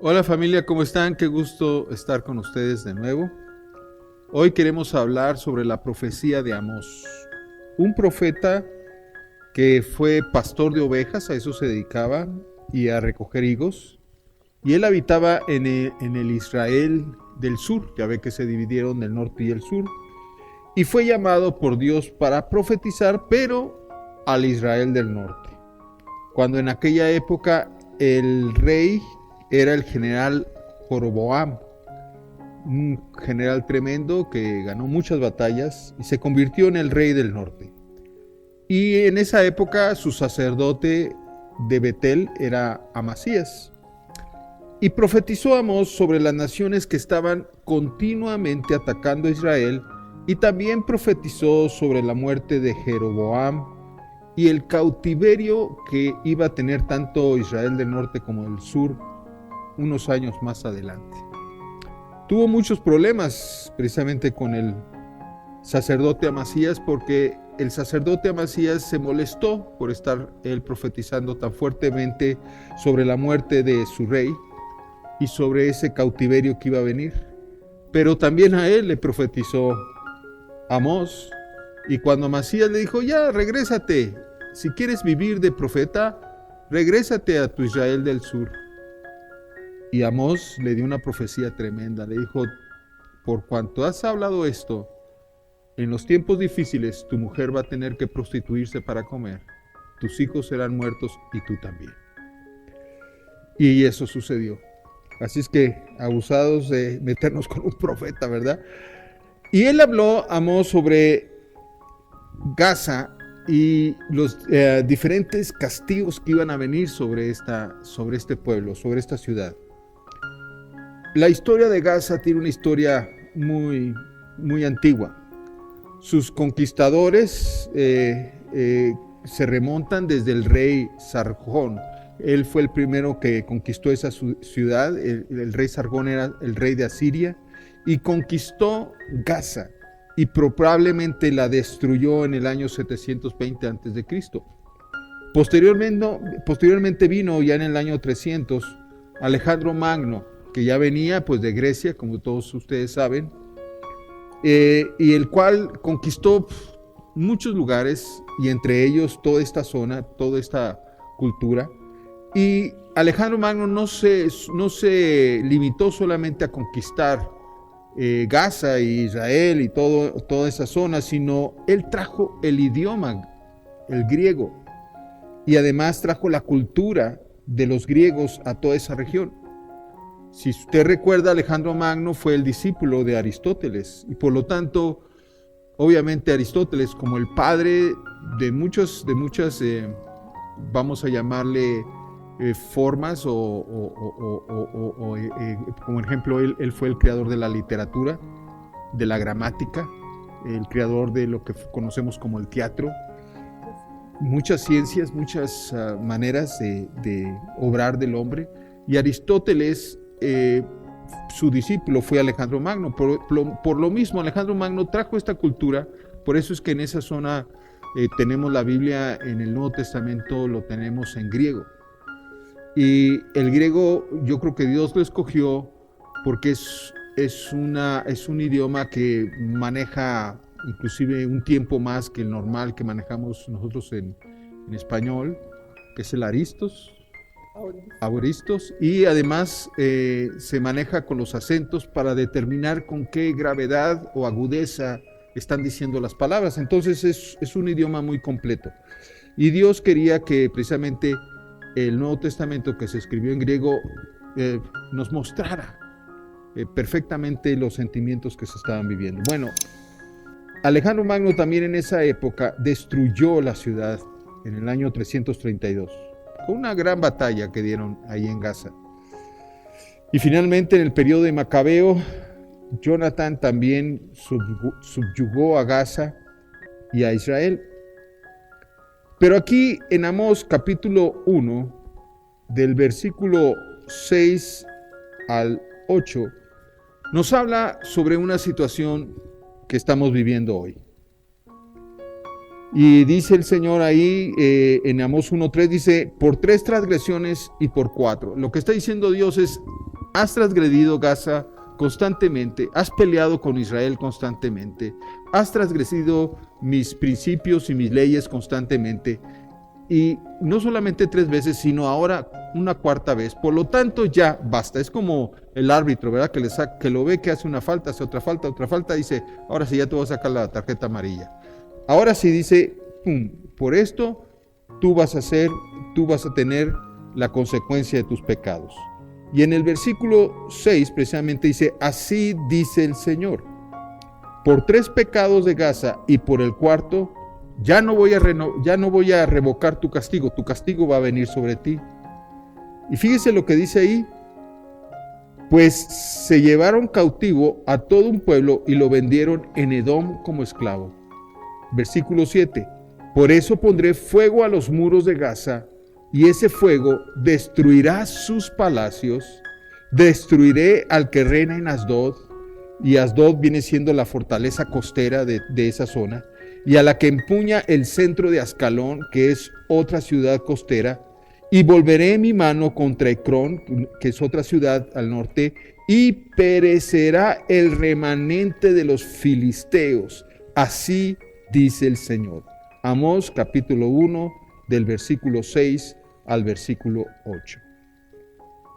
Hola familia, ¿cómo están? Qué gusto estar con ustedes de nuevo. Hoy queremos hablar sobre la profecía de Amós, un profeta que fue pastor de ovejas, a eso se dedicaba, y a recoger higos. Y él habitaba en el Israel del sur, ya ve que se dividieron el norte y el sur, y fue llamado por Dios para profetizar, pero al Israel del norte. Cuando en aquella época el rey era el general Joroboam, un general tremendo que ganó muchas batallas y se convirtió en el rey del norte. Y en esa época su sacerdote de Betel era Amasías. Y profetizó Amós sobre las naciones que estaban continuamente atacando a Israel, y también profetizó sobre la muerte de Jeroboam y el cautiverio que iba a tener tanto Israel del norte como del sur unos años más adelante. Tuvo muchos problemas precisamente con el sacerdote Amasías, porque el sacerdote Amasías se molestó por estar él profetizando tan fuertemente sobre la muerte de su rey y sobre ese cautiverio que iba a venir. Pero también a él le profetizó Amós, y cuando Amasías le dijo: ya, regrésate, si quieres vivir de profeta, regrésate a tu Israel del sur. Y Amós le dio una profecía tremenda, le dijo: por cuanto has hablado esto, en los tiempos difíciles tu mujer va a tener que prostituirse para comer, tus hijos serán muertos y tú también. Y eso sucedió. Así es que abusados de meternos con un profeta, ¿verdad? Y él habló, Amós, sobre Gaza y los diferentes castigos que iban a venir sobre este pueblo, sobre esta ciudad. La historia de Gaza tiene una historia muy, muy antigua. Sus conquistadores se remontan desde el rey Sargón. Él fue el primero que conquistó esa ciudad. El rey Sargón era el rey de Asiria y conquistó Gaza y probablemente la destruyó en el año 720 a.C. Posteriormente vino ya en el año 300 Alejandro Magno, que ya venía pues de Grecia, como todos ustedes saben, y el cual conquistó muchos lugares, y entre ellos toda esta zona, toda esta cultura. Y Alejandro Magno no se limitó solamente a conquistar Gaza y Israel y toda esa zona, sino él trajo el idioma, el griego, y además trajo la cultura de los griegos a toda esa región. Si usted recuerda, Alejandro Magno fue el discípulo de Aristóteles, y por lo tanto, obviamente Aristóteles, como el padre de muchas, vamos a llamarle formas, como ejemplo, él fue el creador de la literatura, de la gramática, el creador de lo que conocemos como el teatro, muchas ciencias, muchas maneras de obrar del hombre. Y Aristóteles, su discípulo fue Alejandro Magno. Por lo mismo, Alejandro Magno trajo esta cultura. Por eso es que en esa zona tenemos la Biblia en el Nuevo Testamento, lo tenemos en griego. Y el griego, yo creo que Dios lo escogió porque es un idioma que maneja inclusive un tiempo más que el normal que manejamos nosotros en español, que es el aoristos, y además se maneja con los acentos para determinar con qué gravedad o agudeza están diciendo las palabras. Entonces es un idioma muy completo. Y Dios quería que precisamente el Nuevo Testamento, que se escribió en griego, nos mostrara perfectamente los sentimientos que se estaban viviendo. Bueno, Alejandro Magno también en esa época destruyó la ciudad en el año 332, con una gran batalla que dieron ahí en Gaza. Y finalmente, en el periodo de Macabeo, Jonatán también subyugó a Gaza y a Israel. Pero aquí en Amós capítulo 1, del versículo 6 al 8, nos habla sobre una situación que estamos viviendo hoy. Y dice el Señor ahí en Amós 1:3, dice: por 3 transgresiones y por 4. Lo que está diciendo Dios es: has transgredido Gaza constantemente, has peleado con Israel constantemente, has transgredido mis principios y mis leyes constantemente, y no solamente 3 veces, sino ahora una 4ª vez. Por lo tanto, ya basta. Es como el árbitro, ¿verdad? Que lo ve que hace una falta, hace otra falta, dice, ahora sí ya te voy a sacar la tarjeta amarilla. Ahora sí dice, pum, por esto tú vas a tener la consecuencia de tus pecados. Y en el versículo 6 precisamente dice, así dice el Señor, por 3 pecados de Gaza y por el 4º, ya no voy a revocar tu castigo va a venir sobre ti. Y fíjese lo que dice ahí, pues se llevaron cautivo a todo un pueblo y lo vendieron en Edom como esclavo. Versículo 7, por eso pondré fuego a los muros de Gaza, y ese fuego destruirá sus palacios, destruiré al que reina en Asdod, y Asdod viene siendo la fortaleza costera de esa zona, y a la que empuña el centro de Ascalón, que es otra ciudad costera, y volveré mi mano contra Ecrón, que es otra ciudad al norte, y perecerá el remanente de los filisteos. Así dice el Señor. Amós capítulo 1, del versículo 6 al versículo 8.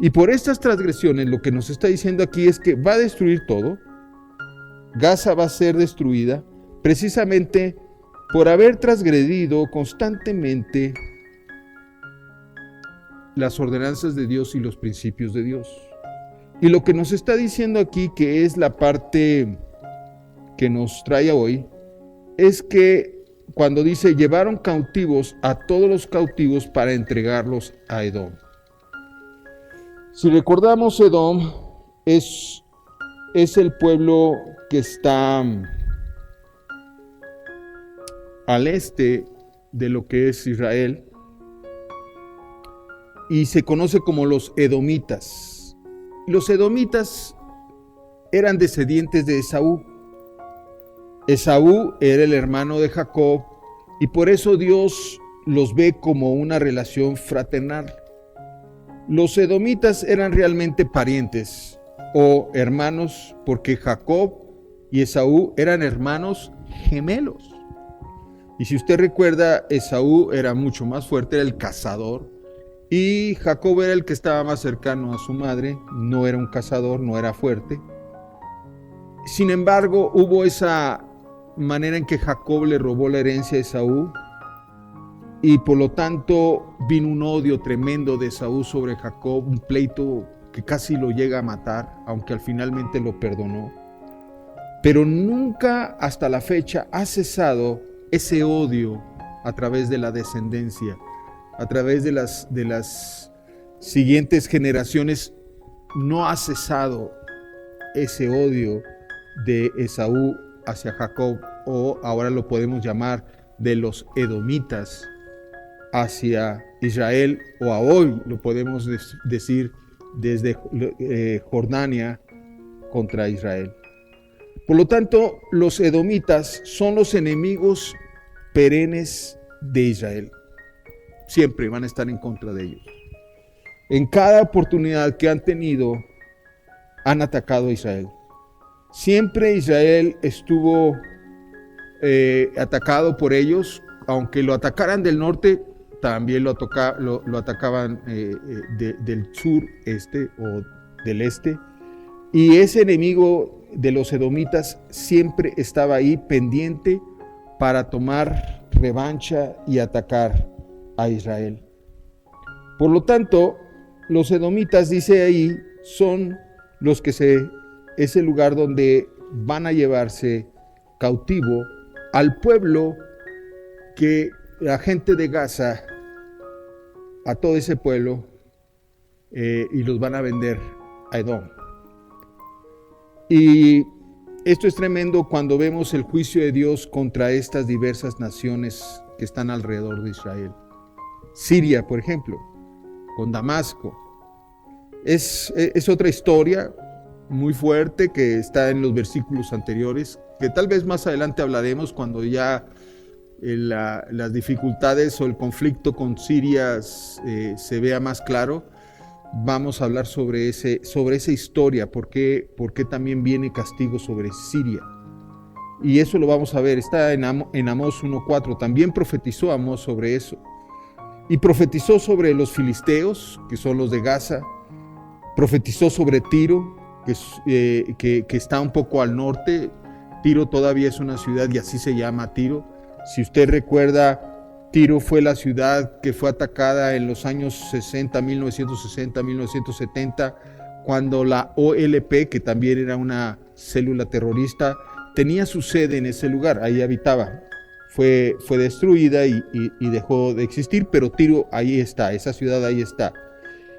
Y por estas transgresiones, lo que nos está diciendo aquí es que va a destruir todo. Gaza va a ser destruida precisamente por haber transgredido constantemente las ordenanzas de Dios y los principios de Dios. Y lo que nos está diciendo aquí, que es la parte que nos trae hoy, es que cuando dice, llevaron cautivos a todos los cautivos para entregarlos a Edom. Si recordamos, Edom es el pueblo que está al este de lo que es Israel y se conoce como los edomitas. Los edomitas eran descendientes de Esaú. Esaú era el hermano de Jacob y por eso Dios los ve como una relación fraternal. Los edomitas eran realmente parientes o hermanos porque Jacob y Esaú eran hermanos gemelos. Y si usted recuerda, Esaú era mucho más fuerte, era el cazador, y Jacob era el que estaba más cercano a su madre, no era un cazador, no era fuerte. Sin embargo, hubo esa manera en que Jacob le robó la herencia a Esaú, y por lo tanto vino un odio tremendo de Esaú sobre Jacob, un pleito que casi lo llega a matar, aunque al finalmente lo perdonó. Pero nunca hasta la fecha ha cesado ese odio a través de la descendencia, a través de las siguientes generaciones. No ha cesado ese odio de Esaú hacia Jacob, o ahora lo podemos llamar de los edomitas hacia Israel, o a hoy lo podemos decir desde Jordania contra Israel. Por lo tanto, los edomitas son los enemigos perennes de Israel. Siempre van a estar en contra de ellos. En cada oportunidad que han tenido, han atacado a Israel. Siempre Israel estuvo atacado por ellos, aunque lo atacaran del norte, también lo atacaban del sur, o del este. Y ese enemigo de los edomitas siempre estaba ahí pendiente para tomar revancha y atacar a Israel. Por lo tanto, los edomitas, dice ahí, son los que es el lugar donde van a llevarse cautivo al pueblo que la gente de Gaza, a todo ese pueblo, y los van a vender a Edom. Y esto es tremendo cuando vemos el juicio de Dios contra estas diversas naciones que están alrededor de Israel. Siria, por ejemplo, con Damasco. Es otra historia muy fuerte que está en los versículos anteriores, que tal vez más adelante hablaremos cuando ya las dificultades o el conflicto con Siria se vea más claro. vamos a hablar sobre esa historia, por qué también viene castigo sobre Siria. Y eso lo vamos a ver, está en Amós 1:4. También profetizó Amós sobre eso. Y profetizó sobre los filisteos, que son los de Gaza. Profetizó sobre Tiro, que está un poco al norte. Tiro todavía es una ciudad y así se llama Tiro. Si usted recuerda, Tiro fue la ciudad que fue atacada en los años 60, 1960, 1970, cuando la OLP, que también era una célula terrorista, tenía su sede en ese lugar, ahí habitaba. Fue destruida y dejó de existir, pero Tiro ahí está, esa ciudad ahí está.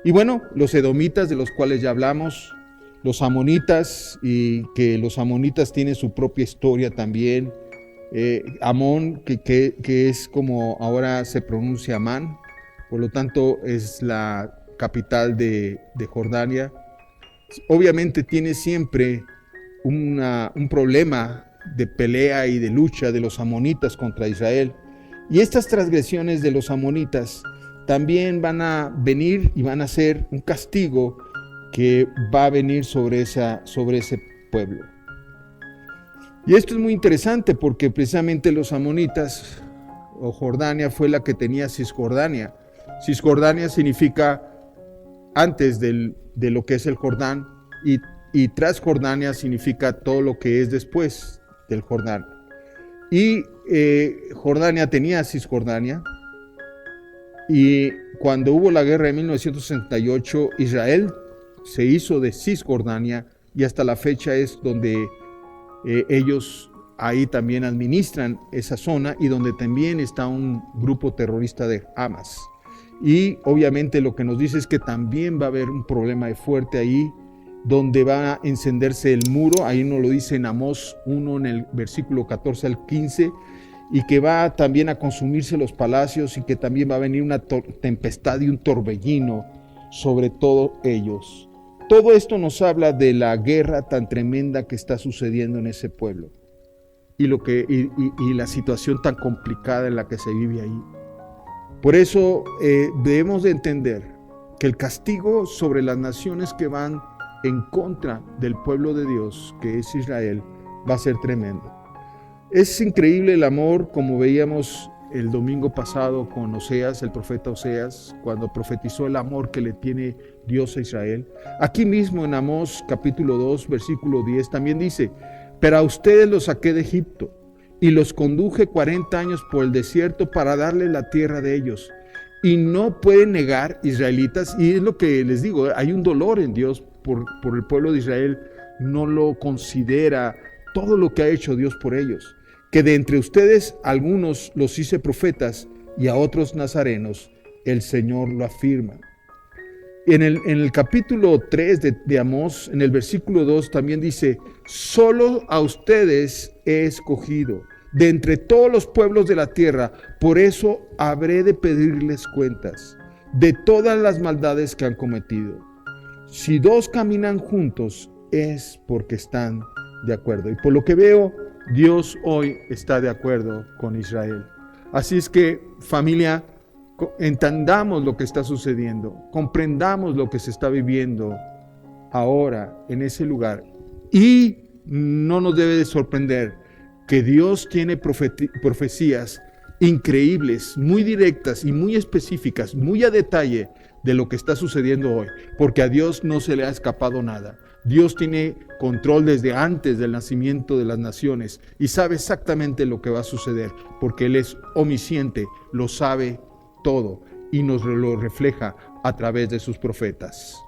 Y bueno, los edomitas, de los cuales ya hablamos, los amonitas, y que los amonitas tienen su propia historia también. Amón, que es como ahora se pronuncia Amán, por lo tanto es la capital de Jordania. Obviamente tiene siempre un problema de pelea y de lucha de los amonitas contra Israel. Y estas transgresiones de los amonitas también van a venir y van a ser un castigo que va a venir sobre ese pueblo. Y esto es muy interesante porque precisamente los amonitas, o Jordania, fue la que tenía Cisjordania. Cisjordania significa antes de lo que es el Jordán, y Transjordania significa todo lo que es después del Jordán. Y Jordania tenía Cisjordania, y cuando hubo la guerra de 1968, Israel se hizo de Cisjordania, y hasta la fecha es donde ellos ahí también administran esa zona, y donde también está un grupo terrorista de Hamas. Y obviamente lo que nos dice es que también va a haber un problema fuerte ahí, donde va a encenderse el muro. Ahí nos lo dice en Amós 1, en el versículo 14 al 15, y que va también a consumirse los palacios, y que también va a venir una tempestad y un torbellino sobre todos ellos. Todo esto nos habla de la guerra tan tremenda que está sucediendo en ese pueblo, y la situación tan complicada en la que se vive ahí. Por eso debemos de entender que el castigo sobre las naciones que van en contra del pueblo de Dios, que es Israel, va a ser tremendo. Es increíble el amor, como veíamos el domingo pasado con Oseas, el profeta Oseas, cuando profetizó el amor que le tiene Dios a Israel. Aquí mismo en Amós capítulo 2, versículo 10, también dice: pero a ustedes los saqué de Egipto y los conduje 40 años por el desierto para darles la tierra de ellos. Y no pueden negar, israelitas, y es lo que les digo, hay un dolor en Dios por el pueblo de Israel. No lo considera todo lo que ha hecho Dios por ellos. Que de entre ustedes algunos los hice profetas, y a otros nazarenos, el Señor lo afirma. En el capítulo 3 de Amós, en el versículo 2 también dice: solo a ustedes he escogido de entre todos los pueblos de la tierra, por eso habré de pedirles cuentas de todas las maldades que han cometido. Si dos caminan juntos, es porque están de acuerdo. Y por lo que veo, Dios hoy está de acuerdo con Israel. Así es que, familia, entendamos lo que está sucediendo, comprendamos lo que se está viviendo ahora en ese lugar, y no nos debe de sorprender que Dios tiene profecías increíbles, muy directas y muy específicas, muy a detalle de lo que está sucediendo hoy, porque a Dios no se le ha escapado nada. Dios tiene control desde antes del nacimiento de las naciones y sabe exactamente lo que va a suceder, porque Él es omnisciente, lo sabe todo y nos lo refleja a través de sus profetas.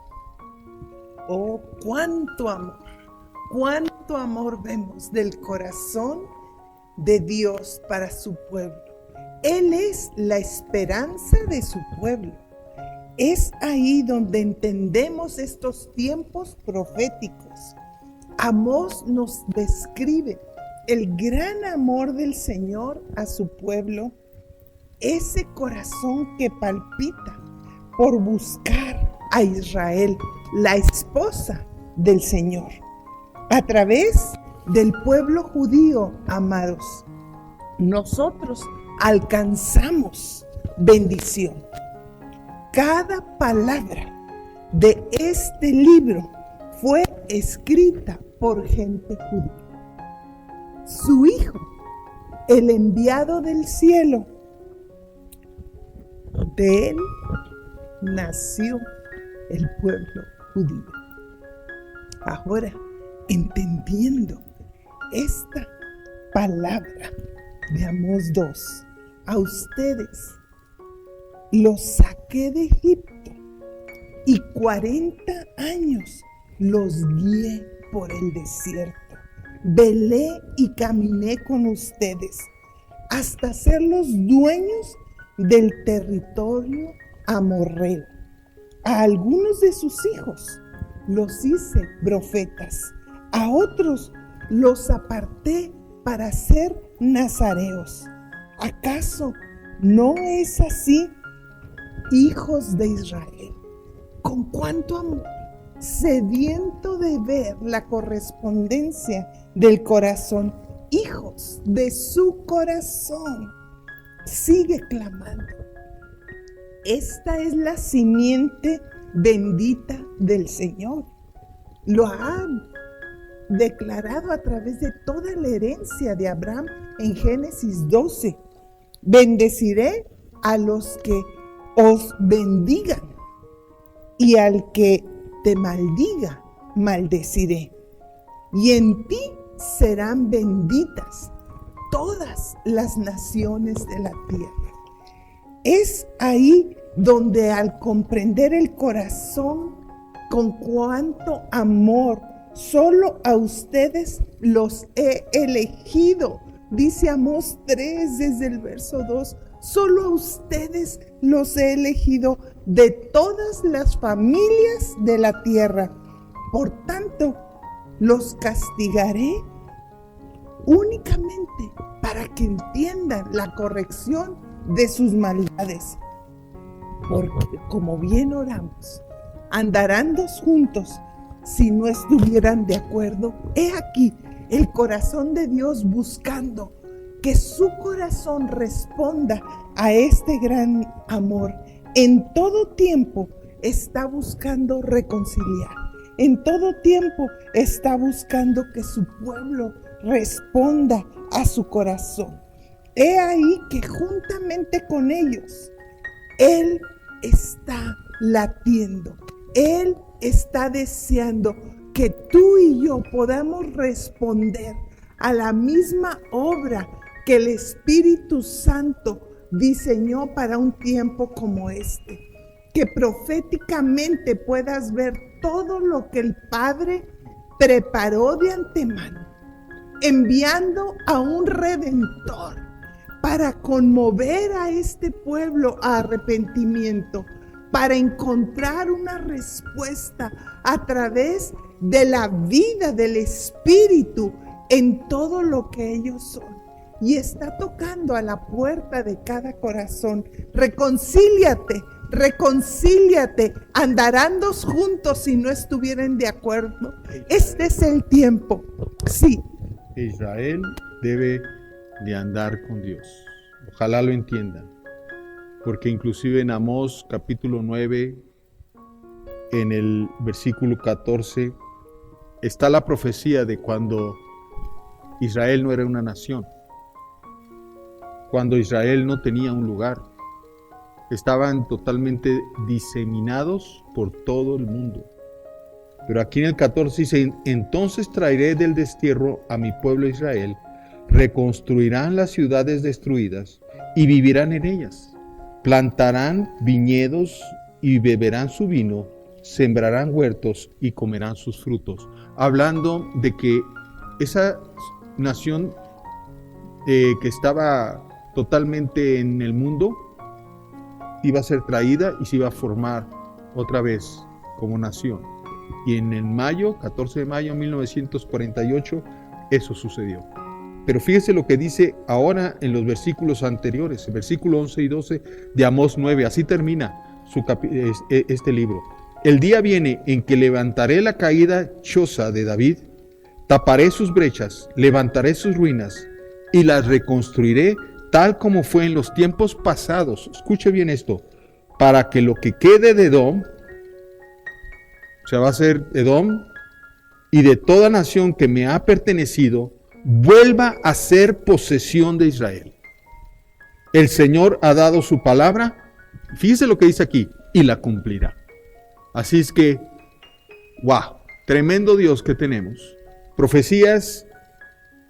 Oh, cuánto amor vemos del corazón de Dios para su pueblo. Él es la esperanza de su pueblo. Es ahí donde entendemos estos tiempos proféticos. Amós nos describe el gran amor del Señor a su pueblo, ese corazón que palpita por buscar a Israel, la esposa del Señor. A través del pueblo judío, amados, nosotros alcanzamos bendición. Cada palabra de este libro fue escrita por gente judía. Su Hijo, el enviado del cielo, de él nació el pueblo judío. Ahora, entendiendo esta palabra de Amós 2, a ustedes los saqué de Egipto y 40 años los guié por el desierto. Velé y caminé con ustedes hasta ser los dueños del territorio amorreo. A algunos de sus hijos los hice profetas, a otros los aparté para ser nazareos. ¿Acaso no es así, hijos de Israel? Con cuánto amor, sediento de ver la correspondencia del corazón, hijos de su corazón, sigue clamando. Esta es la simiente bendita del Señor. Lo ha declarado a través de toda la herencia de Abraham en Génesis 12. Bendeciré a los que os bendigan, y al que te maldiga, maldeciré. Y en ti serán benditas todas las naciones de la tierra. Es ahí donde, al comprender el corazón con cuánto amor solo a ustedes los he elegido, dice Amós 3 desde el verso 2, solo a ustedes los he elegido de todas las familias de la tierra. Por tanto, los castigaré únicamente para que entiendan la corrección de sus maldades. Porque, como bien oramos, andarán dos juntos si no estuvieran de acuerdo. He aquí el corazón de Dios buscando que su corazón responda a este gran amor. En todo tiempo está buscando reconciliar. En todo tiempo está buscando que su pueblo responda a su corazón. He ahí que juntamente con ellos, Él está latiendo. Él está deseando que tú y yo podamos responder a la misma obra que el Espíritu Santo diseñó para un tiempo como este. Que proféticamente puedas ver todo lo que el Padre preparó de antemano, enviando a un Redentor para conmover a este pueblo a arrepentimiento, para encontrar una respuesta a través de la vida del Espíritu en todo lo que ellos son. Y está tocando a la puerta de cada corazón. Reconcíliate, reconcíliate. Andarán dos juntos si no estuvieran de acuerdo. Este es el tiempo. Sí. Israel debe de andar con Dios. Ojalá lo entiendan. Porque inclusive en Amós capítulo 9, en el versículo 14, está la profecía de cuando Israel no era una nación. Cuando Israel no tenía un lugar. Estaban totalmente diseminados por todo el mundo. Pero aquí en el 14 dice: entonces traeré del destierro a mi pueblo Israel, reconstruirán las ciudades destruidas y vivirán en ellas. Plantarán viñedos y beberán su vino, sembrarán huertos y comerán sus frutos. Hablando de que esa nación que estaba totalmente en el mundo iba a ser traída y se iba a formar otra vez como nación. Y en el 14 de mayo de 1948, eso sucedió. Pero fíjese lo que dice ahora en los versículos anteriores, el versículo 11 y 12 de Amós 9, así termina este libro. El día viene en que levantaré la caída choza de David, taparé sus brechas, levantaré sus ruinas y las reconstruiré tal como fue en los tiempos pasados. Escuche bien esto: para que lo que quede de Edom sea, va a ser Edom, y de toda nación que me ha pertenecido, vuelva a ser posesión de Israel. El Señor ha dado su palabra, fíjese lo que dice aquí, y la cumplirá. Así es que, wow, tremendo Dios que tenemos. Profecías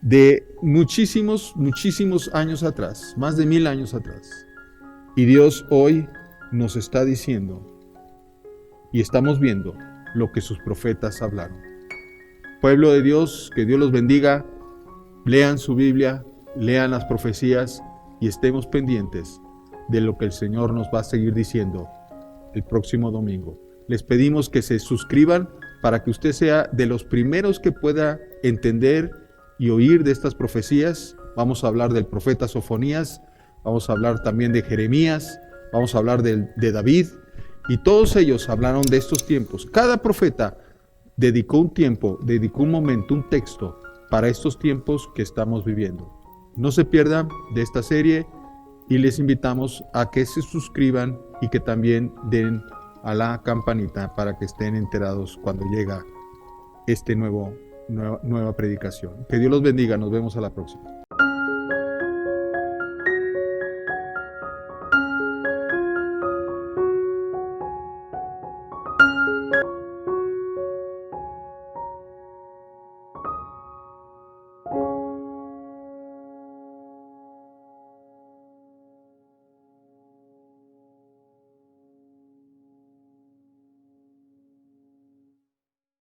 de muchísimos años atrás, más de 1000 años atrás. Y Dios hoy nos está diciendo, y estamos viendo lo que sus profetas hablaron. Pueblo de Dios, que Dios los bendiga. Lean su Biblia, lean las profecías y estemos pendientes de lo que el Señor nos va a seguir diciendo el próximo domingo. Les pedimos que se suscriban para que usted sea de los primeros que pueda entender y oír de estas profecías. Vamos a hablar del profeta Sofonías, vamos a hablar también de Jeremías, vamos a hablar de David, y todos ellos hablaron de estos tiempos. Cada profeta dedicó un tiempo, dedicó un momento, un texto para estos tiempos que estamos viviendo. No se pierdan de esta serie y les invitamos a que se suscriban y que también den a la campanita para que estén enterados cuando llega nueva predicación. Que Dios los bendiga, nos vemos a la próxima.